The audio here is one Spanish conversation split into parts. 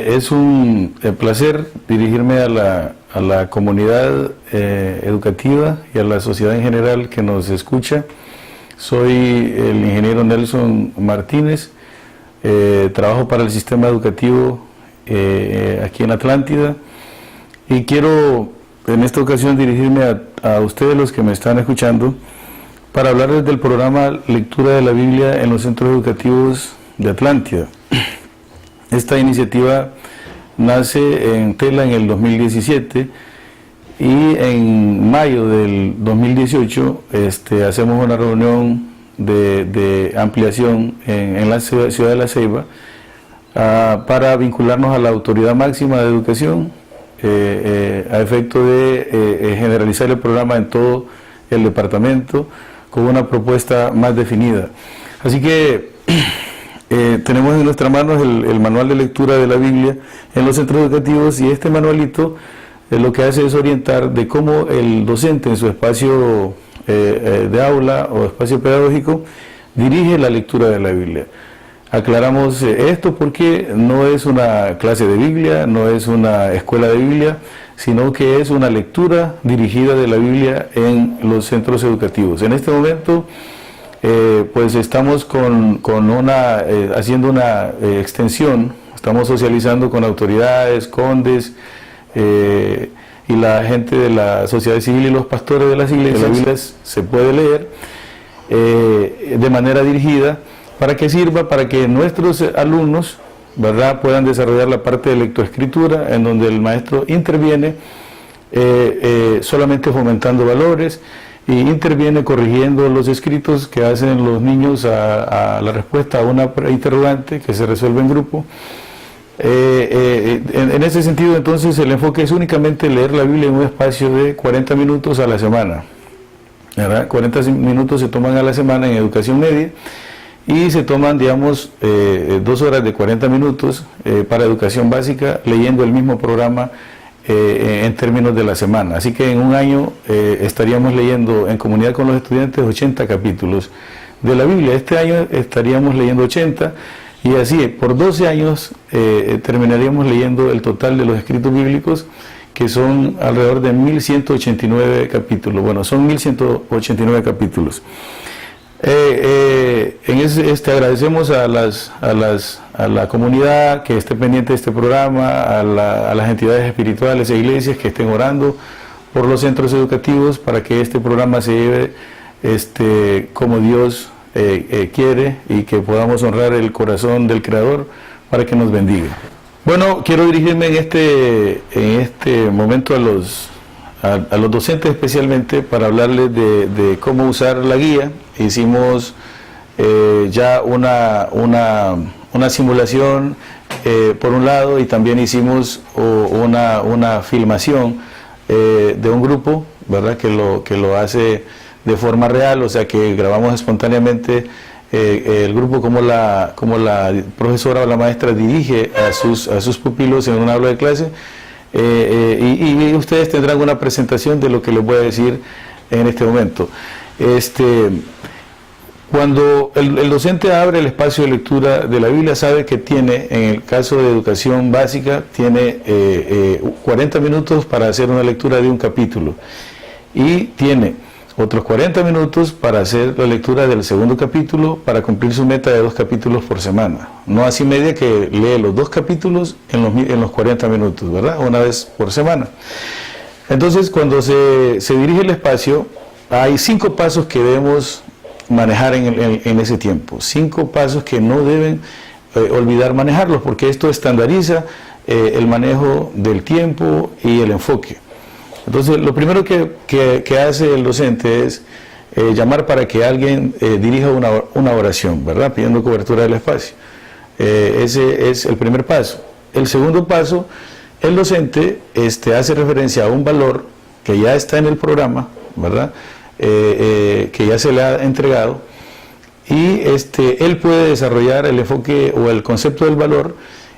Es un placer dirigirme a la comunidad educativa y a la sociedad en general que nos escucha. Soy el ingeniero Nelson Martínez, trabajo para el sistema educativo aquí en Atlántida y quiero en esta ocasión dirigirme a ustedes los que me están escuchando para hablarles del programa Lectura de la Biblia en los centros educativos de Atlántida. Esta iniciativa nace en Tela en el 2017 y en mayo del 2018 hacemos una reunión de ampliación en la ciudad de La Ceiba para vincularnos a la autoridad máxima de educación a efecto de generalizar el programa en todo el departamento con una propuesta más definida. Así que tenemos en nuestras manos el manual de lectura de la Biblia en los centros educativos y este manualito lo que hace es orientar de cómo el docente en su espacio de aula o espacio pedagógico dirige la lectura de la Biblia. Aclaramos esto porque no es una clase de Biblia, no es una escuela de Biblia, sino que es una lectura dirigida de la Biblia en los centros educativos. En este momento pues estamos haciendo una extensión, estamos socializando con autoridades, condes y la gente de la sociedad civil y los pastores de las iglesias. La Biblia se puede leer de manera dirigida para que sirva para que nuestros alumnos, ¿verdad?, puedan desarrollar la parte de lectoescritura en donde el maestro interviene solamente fomentando valores y interviene corrigiendo los escritos que hacen los niños a la respuesta a una interrogante que se resuelve en grupo. En ese sentido, entonces, el enfoque es únicamente leer la Biblia en un espacio de 40 minutos a la semana, ¿verdad? 40 minutos se toman a la semana en educación media y se toman, digamos, 2 horas de 40 minutos para educación básica, leyendo el mismo programa en términos de la semana. Así que en un año estaríamos leyendo en comunidad con los estudiantes 80 capítulos de la Biblia. Este año estaríamos leyendo 80 y así por 12 años terminaríamos leyendo el total de los escritos bíblicos, que son alrededor de 1189 capítulos. Bueno, son 1189 capítulos. Agradecemos a la comunidad que esté pendiente de este programa, a las entidades espirituales e iglesias que estén orando por los centros educativos para que este programa se lleve como Dios quiere y que podamos honrar el corazón del Creador para que nos bendiga. Bueno, quiero dirigirme en este momento a los docentes especialmente para hablarles de cómo usar la guía. Hicimos ya una simulación por un lado y también hicimos una filmación de un grupo, ¿verdad?, que lo hace de forma real, o sea que grabamos espontáneamente el grupo como la profesora o la maestra dirige a sus pupilos en un aula de clase. Y ustedes tendrán una presentación de lo que les voy a decir en este momento. Cuando el docente abre el espacio de lectura de la Biblia, sabe que tiene, en el caso de educación básica, tiene 40 minutos para hacer una lectura de un capítulo y tiene otros 40 minutos para hacer la lectura del segundo capítulo para cumplir su meta de 2 capítulos por semana. No así media que lee los 2 capítulos en los 40 minutos, ¿verdad? Una vez por semana. Entonces, cuando se dirige el espacio, hay 5 pasos que debemos manejar en ese tiempo. 5 pasos que no deben olvidar manejarlos, porque esto estandariza el manejo del tiempo y el enfoque. Entonces, lo primero que hace el docente es llamar para que alguien dirija una oración, ¿verdad?, pidiendo cobertura del espacio. Ese es el primer paso. El segundo paso, el docente hace referencia a un valor que ya está en el programa, ¿verdad?, que ya se le ha entregado, y él puede desarrollar el enfoque o el concepto del valor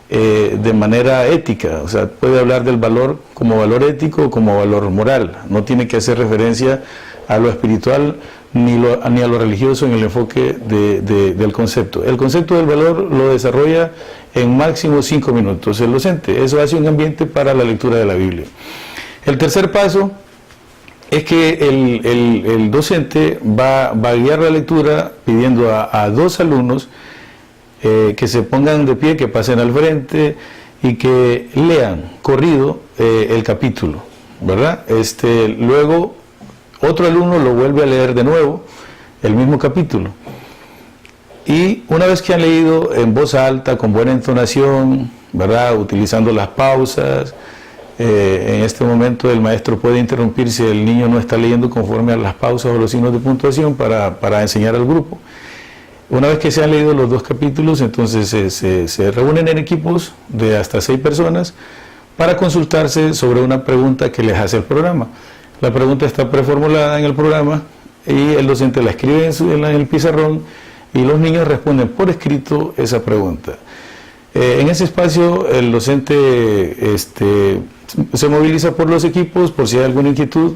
de manera ética, o sea, puede hablar del valor como valor ético o como valor moral, no tiene que hacer referencia a lo espiritual ni a lo religioso en el enfoque del concepto. El concepto del valor lo desarrolla en máximo 5 minutos el docente. Eso hace un ambiente para la lectura de la Biblia. El tercer paso es que el docente va a guiar la lectura pidiendo a 2 alumnos que se pongan de pie, que pasen al frente y que lean corrido el capítulo, ¿verdad? Luego otro alumno lo vuelve a leer de nuevo, el mismo capítulo. Y una vez que han leído en voz alta, con buena entonación, ¿verdad?, utilizando las pausas, en este momento el maestro puede interrumpir si el niño no está leyendo conforme a las pausas o los signos de puntuación para enseñar al grupo. Una vez que se han leído los 2 capítulos, entonces se reúnen en equipos de hasta 6 personas para consultarse sobre una pregunta que les hace el programa. La pregunta está preformulada en el programa y el docente la escribe en el pizarrón y los niños responden por escrito esa pregunta. En ese espacio el docente se moviliza por los equipos por si hay alguna inquietud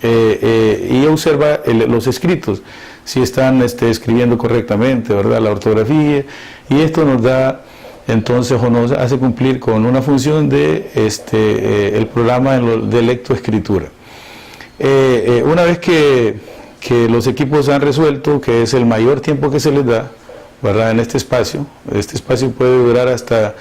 y observa los escritos, si están escribiendo correctamente, ¿verdad?, la ortografía, y esto nos da entonces o nos hace cumplir con una función de el programa de lectoescritura. Una vez que los equipos han resuelto, que es el mayor tiempo que se les da, ¿verdad?, en este espacio puede durar hasta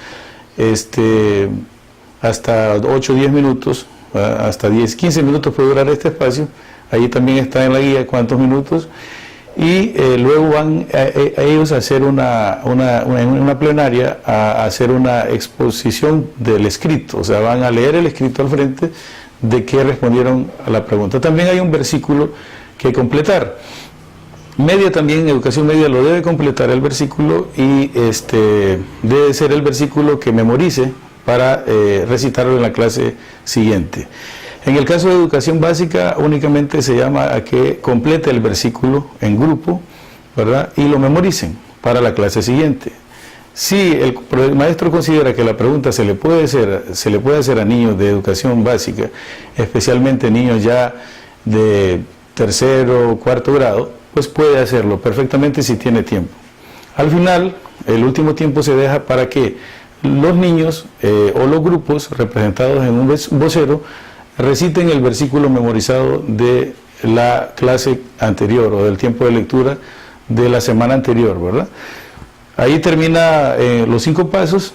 8 o 10 minutos, hasta 10, 15 minutos puede durar este espacio, ahí también está en la guía cuántos minutos, y luego van ellos a hacer una plenaria, a hacer una exposición del escrito, o sea, van a leer el escrito al frente de qué respondieron a la pregunta. También hay un versículo que completar. Media también, educación media lo debe completar el versículo y debe ser el versículo que memorice para recitarlo en la clase siguiente. En el caso de educación básica únicamente se llama a que complete el versículo en grupo, ¿verdad?, y lo memoricen para la clase siguiente. Si el maestro considera que la pregunta se le puede hacer a niños de educación básica, especialmente niños ya de 3º o 4º grado, pues puede hacerlo perfectamente si tiene tiempo. Al final, el último tiempo se deja para que los niños o los grupos representados en un vocero reciten el versículo memorizado de la clase anterior o del tiempo de lectura de la semana anterior, ¿verdad? Ahí termina los 5 pasos.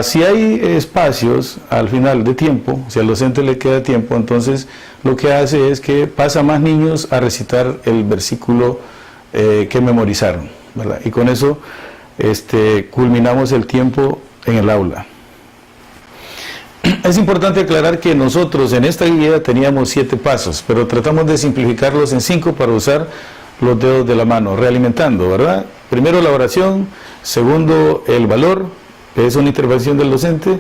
Si hay espacios al final de tiempo, si al docente le queda tiempo, entonces lo que hace es que pasa más niños a recitar el versículo que memorizaron, ¿verdad? Y con eso culminamos el tiempo en el aula. Es importante aclarar que nosotros en esta guía teníamos 7 pasos, pero tratamos de simplificarlos en 5 para usar los dedos de la mano, realimentando, ¿verdad? Primero la oración, segundo el valor, que es una intervención del docente,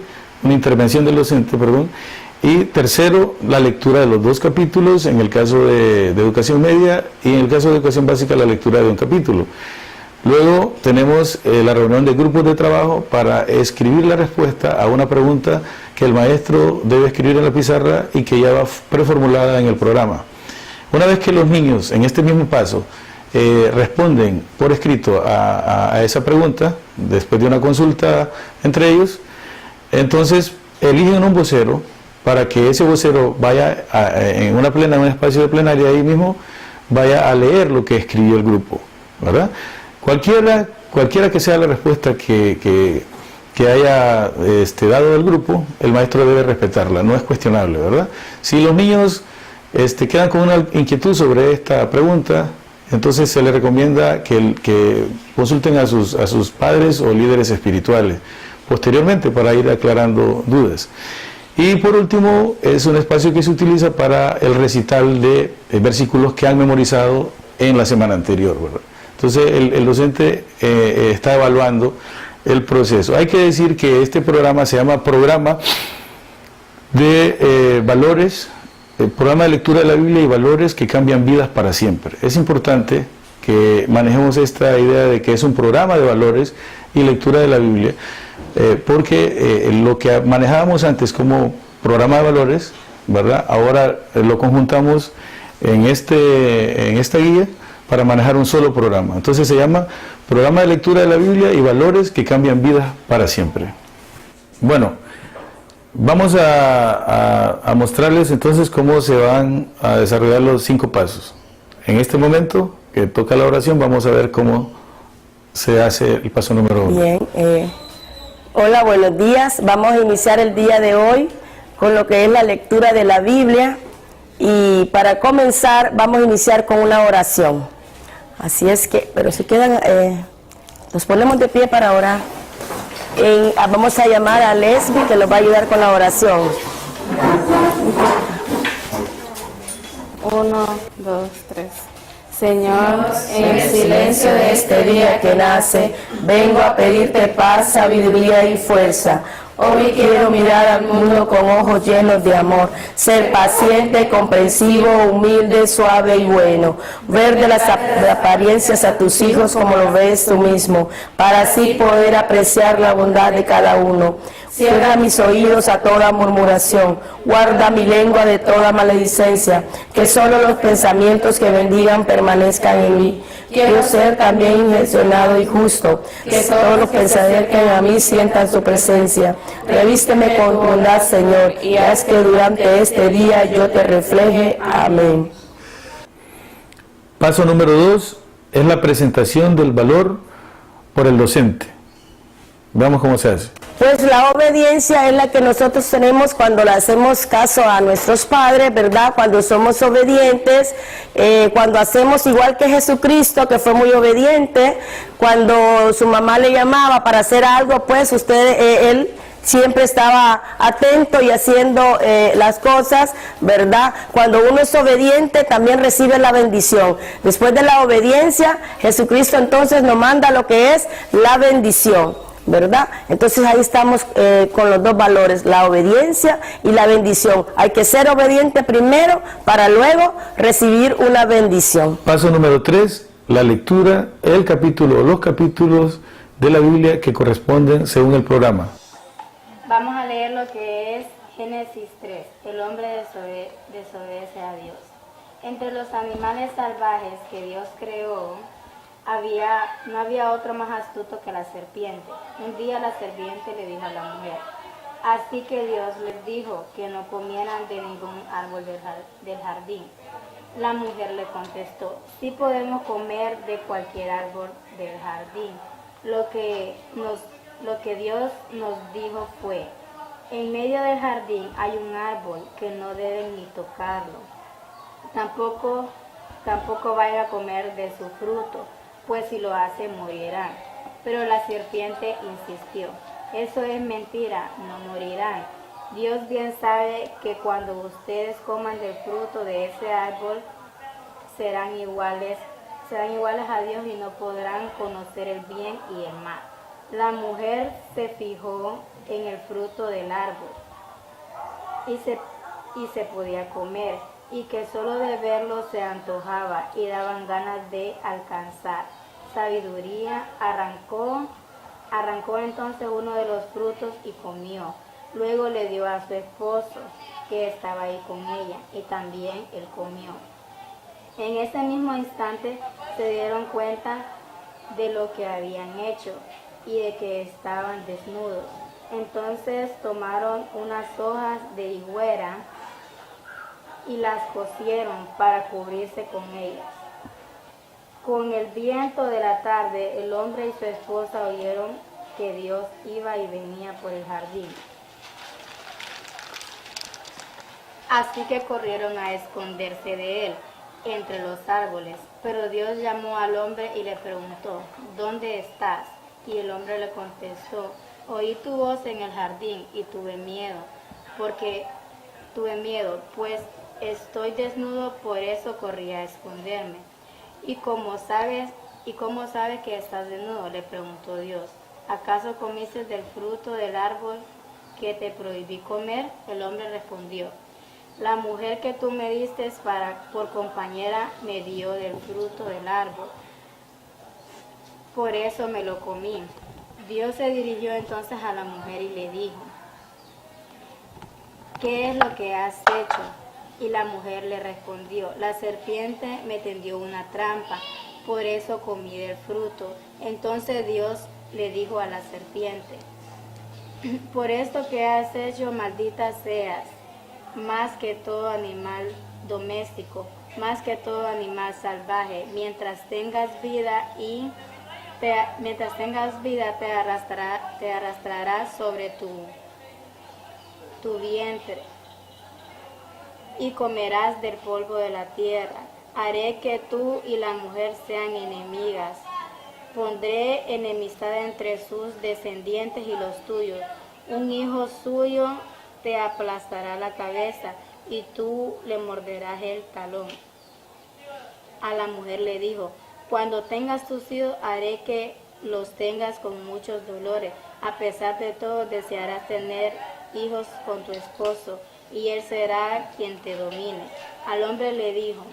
y tercero la lectura de los 2 capítulos, en el caso de educación media, y en el caso de educación básica la lectura de un capítulo. Luego tenemos la reunión de grupos de trabajo para escribir la respuesta a una pregunta que el maestro debe escribir en la pizarra y que ya va preformulada en el programa. Una vez que los niños en este mismo paso responden por escrito a esa pregunta, después de una consulta entre ellos, entonces eligen un vocero para que ese vocero vaya en un espacio de plenaria ahí mismo, vaya a leer lo que escribió el grupo, ¿verdad? Cualquiera que sea la respuesta que haya dado el grupo, el maestro debe respetarla, no es cuestionable, ¿verdad? Si los niños quedan con una inquietud sobre esta pregunta, entonces se les recomienda que consulten a sus padres o líderes espirituales posteriormente para ir aclarando dudas. Y por último, es un espacio que se utiliza para el recital de versículos que han memorizado en la semana anterior, ¿verdad? Entonces el docente está evaluando el proceso. Hay que decir que este programa se llama Programa de Valores, Programa de Lectura de la Biblia y Valores que Cambian Vidas para Siempre. Es importante que manejemos esta idea de que es un programa de valores y lectura de la Biblia, porque lo que manejábamos antes como programa de valores, ¿verdad?, ahora lo conjuntamos en esta guía para manejar un solo programa. Entonces se llama Programa de Lectura de la Biblia y Valores que Cambian Vidas para Siempre. Bueno, vamos a mostrarles entonces cómo se van a desarrollar los 5 pasos. En este momento que toca la oración, vamos a ver cómo se hace el paso número 1. Bien, hola, buenos días. Vamos a iniciar el día de hoy con lo que es la lectura de la Biblia. Y para comenzar, vamos a iniciar con una oración. Así es que, pero si quedan, nos ponemos de pie para orar. Vamos a llamar a Lesbi, que nos va a ayudar con la oración. 1, 2, 3. Señor, en el silencio de este día que nace, vengo a pedirte paz, sabiduría y fuerza. Hoy quiero mirar al mundo con ojos llenos de amor, ser paciente, comprensivo, humilde, suave y bueno, ver de las apariencias a tus hijos como lo ves tú mismo, para así poder apreciar la bondad de cada uno. Cierra mis oídos a toda murmuración, guarda mi lengua de toda maledicencia, que solo los pensamientos que bendigan permanezcan en mí. Quiero ser también intencionado y justo, que todos los que se acerquen a mí sientan su presencia. Revísteme con bondad, Señor, y haz que durante este día yo te refleje. Amén. Paso número 2 es la presentación del valor por el docente. Veamos cómo se hace. Pues la obediencia es la que nosotros tenemos cuando le hacemos caso a nuestros padres, ¿verdad? Cuando somos obedientes, cuando hacemos igual que Jesucristo, que fue muy obediente, cuando su mamá le llamaba para hacer algo, pues él siempre estaba atento y haciendo las cosas, ¿verdad? Cuando uno es obediente también recibe la bendición. Después de la obediencia, Jesucristo entonces nos manda lo que es la bendición, ¿verdad? Entonces ahí estamos con los dos valores, la obediencia y la bendición. Hay que ser obediente primero para luego recibir una bendición. Paso número 3, la lectura, el capítulo o los capítulos de la Biblia que corresponden según el programa. Vamos a leer lo que es Génesis 3. El hombre desobedece a Dios. Entre los animales salvajes que Dios creó, no había otro más astuto que la serpiente. Un día la serpiente le dijo a la mujer: así que Dios les dijo que no comieran de ningún árbol del jardín. La mujer le contestó: sí podemos comer de cualquier árbol del jardín. Lo que Dios nos dijo fue: en medio del jardín hay un árbol que no deben ni tocarlo. Tampoco vayan a comer de su fruto, pues si lo hacen morirán. Pero la serpiente insistió: eso es mentira, no morirán. Dios bien sabe que cuando ustedes coman del fruto de ese árbol serán iguales a Dios y no podrán conocer el bien y el mal. La mujer se fijó en el fruto del árbol y se podía comer, y que solo de verlo se antojaba y daban ganas de alcanzar sabiduría. Arrancó entonces uno de los frutos y comió. Luego le dio a su esposo, que estaba ahí con ella, y también él comió. En ese mismo instante se dieron cuenta de lo que habían hecho y de que estaban desnudos. Entonces tomaron unas hojas de higuera y las cosieron para cubrirse con ellas. Con el viento de la tarde, el hombre y su esposa oyeron que Dios iba y venía por el jardín. Así que corrieron a esconderse de él entre los árboles. Pero Dios llamó al hombre y le preguntó: ¿dónde estás? Y el hombre le contestó: oí tu voz en el jardín y tuve miedo, pues estoy desnudo, por eso corrí a esconderme. ¿Y cómo sabes que estás desnudo?, le preguntó Dios. ¿Acaso comiste del fruto del árbol que te prohibí comer? El hombre respondió: la mujer que tú me diste por compañera me dio del fruto del árbol, por eso me lo comí. Dios se dirigió entonces a la mujer y le dijo: ¿qué es lo que has hecho? Y la mujer le respondió, la serpiente me tendió una trampa, por eso comí del fruto. Entonces Dios le dijo a la serpiente, por esto que has hecho, maldita seas, más que todo animal doméstico, más que todo animal salvaje. Mientras tengas vida te arrastrarás sobre tu vientre y comerás del polvo de la tierra. Haré que tú y la mujer sean enemigas. Pondré enemistad entre sus descendientes y los tuyos. Un hijo suyo te aplastará la cabeza y tú le morderás el talón. A la mujer le dijo, cuando tengas tus hijos haré que los tengas con muchos dolores. A pesar de todo desearás tener hijos con tu esposo y él será quien te domine. Al hombre le dijo,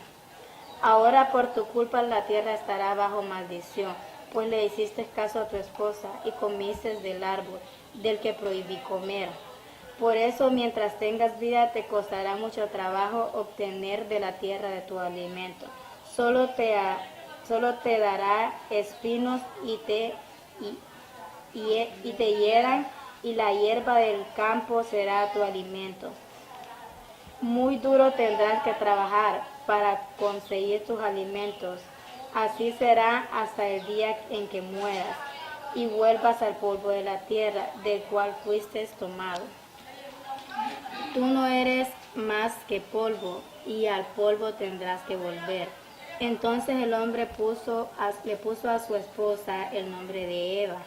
ahora por tu culpa la tierra estará bajo maldición, pues le hiciste caso a tu esposa y comiste del árbol del que prohibí comer. Por eso mientras tengas vida te costará mucho trabajo obtener de la tierra de tu alimento. Solo te dará espinos y te hieran, y la hierba del campo será tu alimento. Muy duro tendrás que trabajar para conseguir tus alimentos. Así será hasta el día en que mueras y vuelvas al polvo de la tierra, del cual fuiste tomado. Tú no eres más que polvo, y al polvo tendrás que volver. Entonces el hombre le puso a su esposa el nombre de Eva,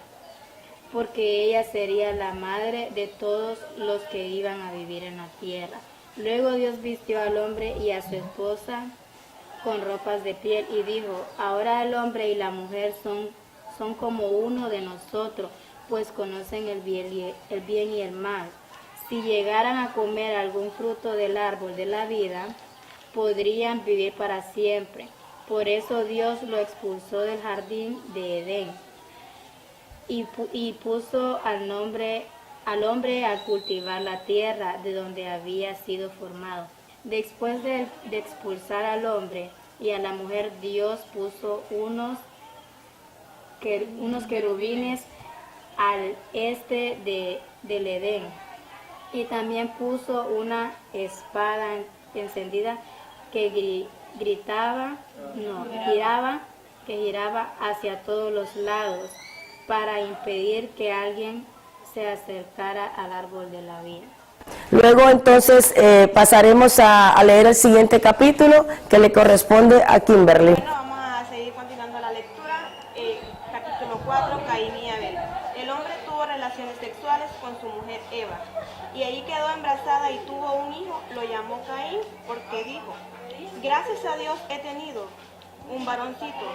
porque ella sería la madre de todos los que iban a vivir en la tierra. Luego Dios vistió al hombre y a su esposa con ropas de piel y dijo, ahora el hombre y la mujer son como uno de nosotros, pues conocen el bien y el mal. Si llegaran a comer algún fruto del árbol de la vida, podrían vivir para siempre. Por eso Dios lo expulsó del jardín de Edén y puso al hombre a cultivar la tierra de donde había sido formado. Después de expulsar al hombre y a la mujer, Dios puso unos querubines al este del Edén, y también puso una espada encendida que giraba hacia todos los lados para impedir que alguien se acercara al árbol de la vida. Luego entonces pasaremos a leer el siguiente capítulo que le corresponde a Kimberly. Bueno, vamos a seguir continuando la lectura. Capítulo 4, Caín y Abel. El hombre tuvo relaciones sexuales con su mujer Eva, y allí quedó embarazada y tuvo un hijo. Lo llamó Caín porque dijo, gracias a Dios he tenido un varoncito.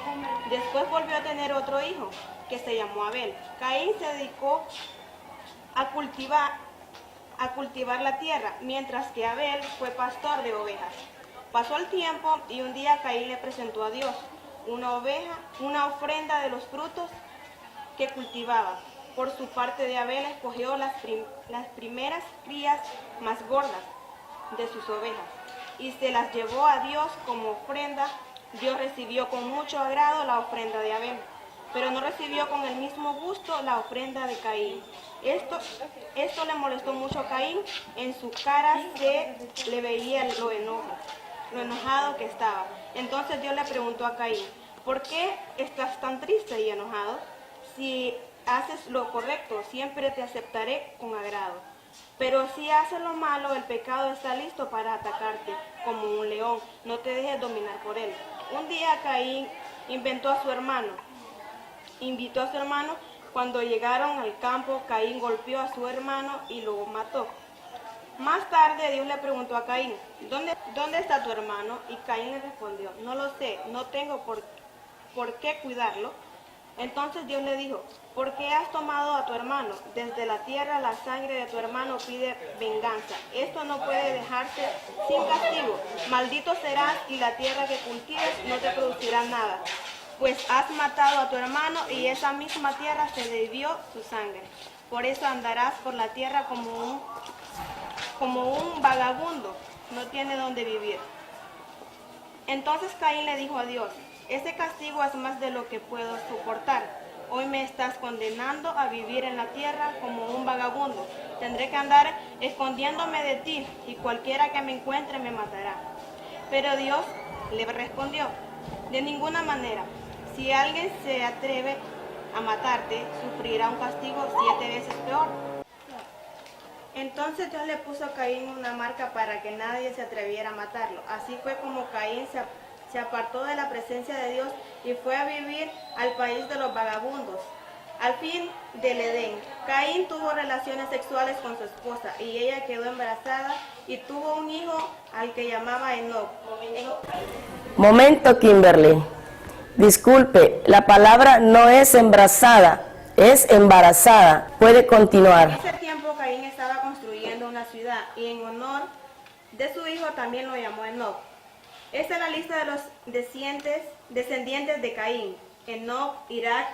Después volvió a tener otro hijo que se llamó Abel. Caín se dedicó a cultivar la tierra, mientras que Abel fue pastor de ovejas. Pasó el tiempo y un día Caín le presentó a Dios una ofrenda de los frutos que cultivaba. Por su parte de Abel escogió las primeras crías más gordas de sus ovejas y se las llevó a Dios como ofrenda. Dios recibió con mucho agrado la ofrenda de Abel, pero no recibió con el mismo gusto la ofrenda de Caín. Esto le molestó mucho a Caín. En su cara se le veía lo enojado que estaba. Entonces Dios le preguntó a Caín, ¿por qué estás tan triste y enojado? Si haces lo correcto, siempre te aceptaré con agrado. Pero si haces lo malo, el pecado está listo para atacarte como un león. No te dejes dominar por él. Un día Caín invitó a su hermano. Cuando llegaron al campo, Caín golpeó a su hermano y lo mató. Más tarde Dios le preguntó a Caín, ¿dónde está tu hermano? Y Caín le respondió, no lo sé, no tengo por qué cuidarlo. Entonces Dios le dijo, ¿por qué has tomado a tu hermano? Desde la tierra la sangre de tu hermano pide venganza. Esto no puede dejarse sin castigo. Maldito serás y la tierra que cultives no te producirá nada. Pues has matado a tu hermano y esa misma tierra se debió su sangre. por eso andarás por la tierra como un vagabundo, no tiene dónde vivir. Entonces Caín le dijo a Dios, este castigo es más de lo que puedo soportar. Hoy me estás condenando a vivir en la tierra como un vagabundo. Tendré que andar escondiéndome de ti y cualquiera que me encuentre me matará. Pero Dios le respondió, de ninguna manera. Si alguien se atreve a matarte, sufrirá un castigo 7 veces peor. Entonces Dios le puso a Caín una marca para que nadie se atreviera a matarlo. Así fue como Caín se apartó de la presencia de Dios y fue a vivir al país de los vagabundos. Al fin del Edén, Caín tuvo relaciones sexuales con su esposa y ella quedó embarazada y tuvo un hijo al que llamaba Enoc. Momento, Kimberly. Disculpe, la palabra no es embarazada, es embarazada. Puede continuar. En ese tiempo Caín estaba construyendo una ciudad y en honor de su hijo también lo llamó Enoc. Esta es la lista de los descendientes de Caín: Enoc, Irad,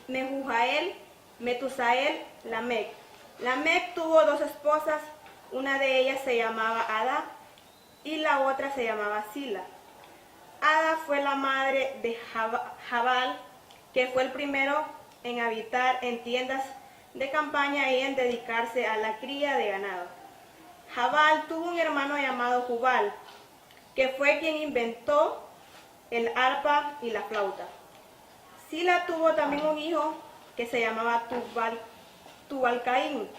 Mehujael, Metusael, Lamec. Lamec tuvo 2 esposas, una de ellas se llamaba Ada y la otra se llamaba Sila. Ada fue la madre de Jabal, que fue el primero en habitar en tiendas de campaña y en dedicarse a la cría de ganado. Jabal tuvo un hermano llamado Jubal, que fue quien inventó el arpa y la flauta. Sila tuvo también un hijo que se llamaba Tubal-Caín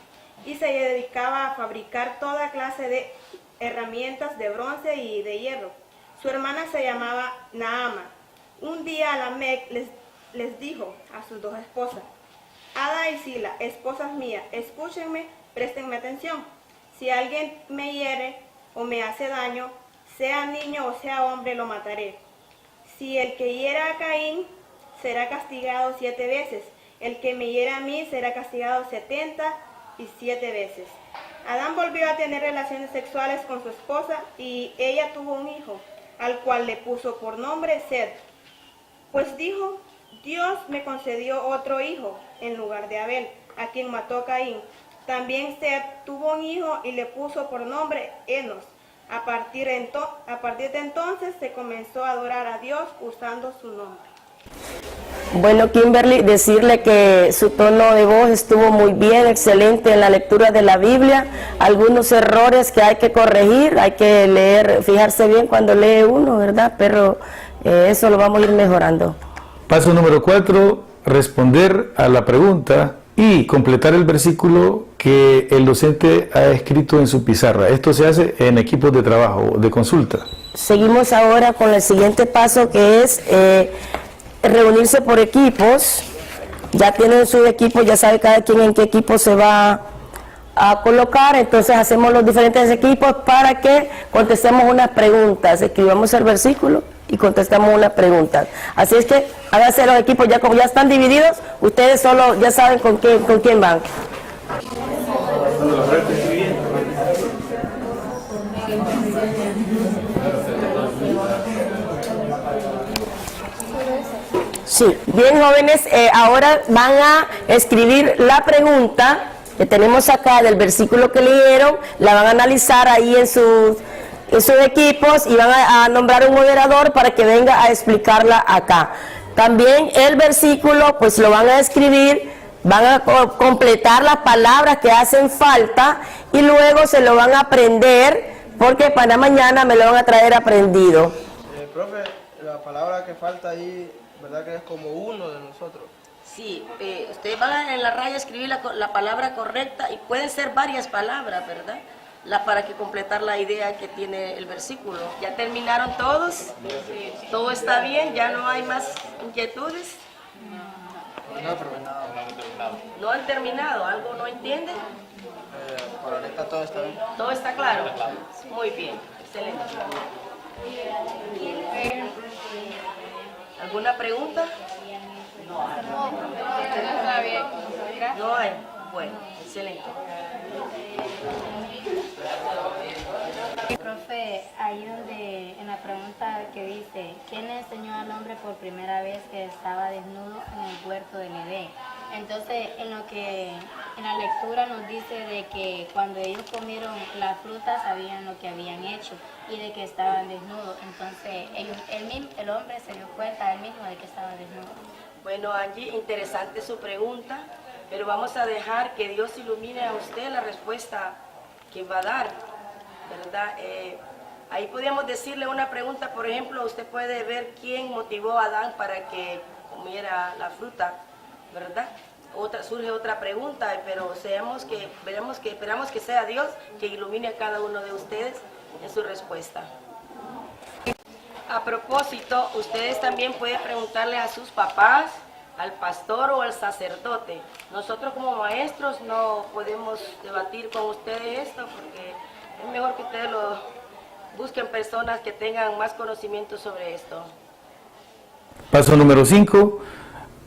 y se dedicaba a fabricar toda clase de herramientas de bronce y de hierro. Su hermana se llamaba Naama. Un día Lamec les dijo a sus 2 esposas, Ada y Sila, esposas mías, escúchenme, préstenme atención. Si alguien me hiere o me hace daño, sea niño o sea hombre, lo mataré. Si el que hiera a Caín será castigado 7 veces, el que me hiera a mí será castigado 77 veces. Adán volvió a tener relaciones sexuales con su esposa y ella tuvo un hijo, al cual le puso por nombre Set. Pues dijo, Dios me concedió otro hijo en lugar de Abel, a quien mató Caín. También Set tuvo un hijo y le puso por nombre Enos. A partir de entonces se comenzó a adorar a Dios usando su nombre. Bueno, Kimberly, decirle que su tono de voz estuvo muy bien, excelente en la lectura de la Biblia. Algunos errores que hay que corregir, hay que leer, fijarse bien cuando lee uno, ¿verdad? Pero eso lo vamos a ir mejorando. Paso número 4, responder a la pregunta y completar el versículo que el docente ha escrito en su pizarra. Esto se hace en equipos de trabajo, de consulta. Seguimos ahora con el siguiente paso, que es reunirse por equipos. Ya tienen su equipo, ya sabe cada quien en qué equipo se va a colocar. Entonces hacemos los diferentes equipos para que contestemos unas preguntas. Escribamos el versículo y contestamos unas preguntas. Así es que háganse los equipos, ya como ya están divididos, ustedes solo ya saben con quién van. Sí, bien, jóvenes, ahora van a escribir la pregunta que tenemos acá del versículo que leyeron, la van a analizar ahí en sus equipos y van a nombrar un moderador para que venga a explicarla acá. También el versículo pues lo van a escribir, van a completar las palabras que hacen falta y luego se lo van a aprender porque para mañana me lo van a traer aprendido. Profe, la palabra que falta ahí, ¿verdad que es como uno de nosotros? Sí, ustedes van en la raya a escribir la palabra correcta y pueden ser varias palabras, ¿verdad? Para que completar la idea que tiene el versículo. ¿Ya terminaron todos? ¿Todo está bien? ¿Ya no hay más inquietudes? No han terminado. ¿Algo no entienden? Por ahorita todo está bien. ¿Todo está claro? Muy bien, excelente. ¿Alguna pregunta? No hay. Bueno, excelente. Profe, ahí donde en la pregunta que dice, ¿quién le enseñó al hombre por primera vez que estaba desnudo en el huerto del Edén? Entonces, en la lectura nos dice de que cuando ellos comieron la fruta sabían lo que habían hecho y de que estaban desnudos. Entonces, el hombre se dio cuenta él mismo de que estaba desnudo. Bueno, Angie, interesante su pregunta, pero vamos a dejar que Dios ilumine a usted la respuesta que va a dar, ¿verdad? Ahí podríamos decirle una pregunta, por ejemplo, usted puede ver quién motivó a Adán para que comiera la fruta, ¿verdad? Surge otra pregunta, pero esperamos que sea Dios que ilumine a cada uno de ustedes en su respuesta. A propósito, ustedes también pueden preguntarle a sus papás, al pastor o al sacerdote. Nosotros como maestros no podemos debatir con ustedes esto porque es mejor que ustedes lo busquen personas que tengan más conocimiento sobre esto. Paso número 5.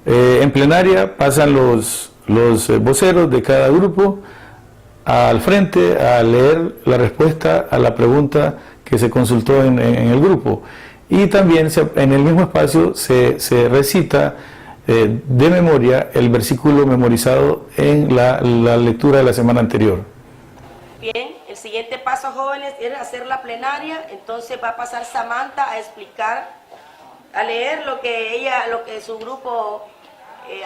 En plenaria pasan los voceros de cada grupo al frente a leer la respuesta a la pregunta que se consultó en el grupo. Y también en el mismo espacio se recita de memoria el versículo memorizado en la lectura de la semana anterior. Bien, el siguiente paso, jóvenes, es hacer la plenaria. Entonces va a pasar Samantha a explicar, a leer lo que su grupo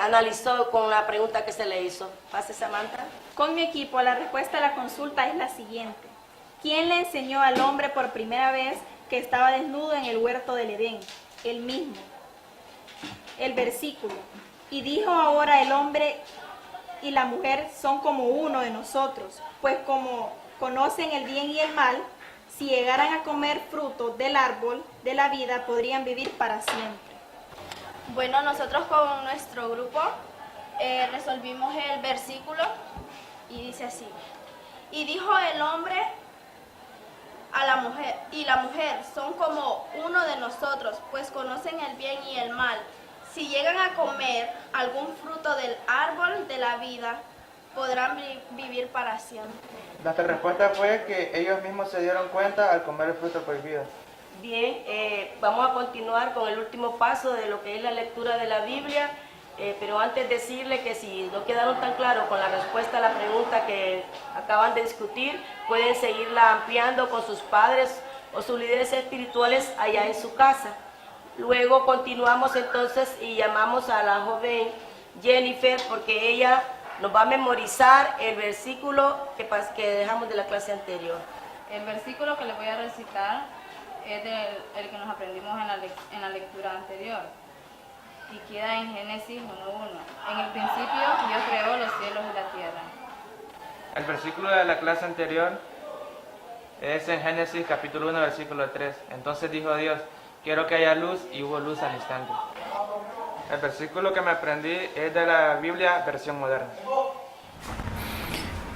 analizó con la pregunta que se le hizo. Pase, Samantha. Con mi equipo, la respuesta a la consulta es la siguiente. ¿Quién le enseñó al hombre por primera vez que estaba desnudo en el huerto del Edén? Él mismo. El versículo. Y dijo ahora el hombre y la mujer son como uno de nosotros, pues como conocen el bien y el mal, si llegaran a comer fruto del árbol de la vida, podrían vivir para siempre. Bueno, nosotros con nuestro grupo resolvimos el versículo y dice así. Y dijo el hombre a la mujer, y la mujer son como uno de nosotros, pues conocen el bien y el mal. Si llegan a comer algún fruto del árbol de la vida, podrán vivir para siempre. Nuestra respuesta fue que ellos mismos se dieron cuenta al comer el fruto prohibido. Bien, vamos a continuar con el último paso de lo que es la lectura de la Biblia, pero antes decirle que si no quedaron tan claros con la respuesta a la pregunta que acaban de discutir, pueden seguirla ampliando con sus padres o sus líderes espirituales allá en su casa. Luego continuamos entonces y llamamos a la joven Jennifer porque ella nos va a memorizar el versículo que dejamos de la clase anterior. El versículo que les voy a recitar es el que nos aprendimos en la lectura anterior y queda en Génesis 1:1. En el principio Dios creó los cielos y la tierra. El versículo de la clase anterior es en Génesis capítulo 1 versículo 3. Entonces dijo Dios, quiero que haya luz, y hubo luz al instante. El versículo que me aprendí es de la Biblia versión moderna.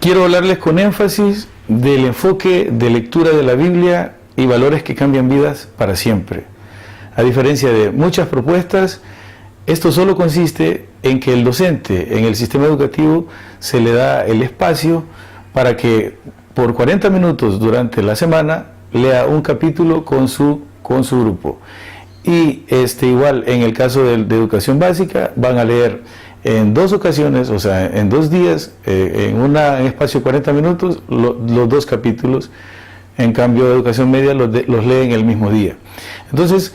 Quiero hablarles con énfasis del enfoque de lectura de la Biblia y valores que cambian vidas para siempre. A diferencia de muchas propuestas, esto solo consiste en que el docente en el sistema educativo se le da el espacio para que por 40 minutos durante la semana lea un capítulo con su grupo. Y igual en el caso de educación básica van a leer en 2 ocasiones, o sea, en 2 días, en espacio de 40 minutos, los 2 capítulos. En cambio, de educación media los leen el mismo día. Entonces,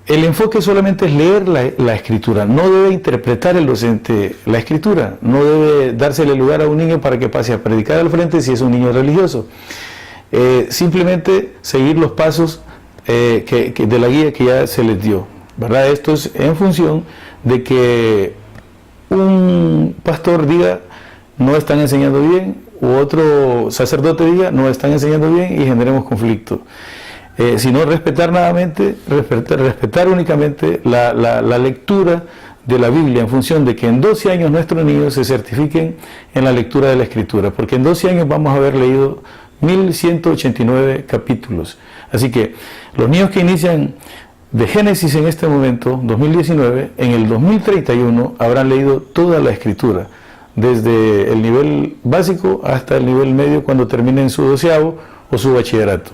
el enfoque solamente es leer la escritura. No debe interpretar el docente la escritura. No debe dársele lugar a un niño para que pase a predicar al frente si es un niño religioso. Simplemente seguir los pasos de la guía que ya se les dio, ¿verdad? Esto es en función de que un pastor diga no están enseñando bien, u otro sacerdote diga no están enseñando bien y generemos conflicto. Sino respetar únicamente la lectura de la Biblia en función de que en 12 años nuestros niños se certifiquen en la lectura de la Escritura, porque en 12 años vamos a haber leído 1189 capítulos. Así que los niños que inician de Génesis en este momento, 2019, en el 2031 habrán leído toda la Escritura, desde el nivel básico hasta el nivel medio cuando terminen su 12º o su bachillerato.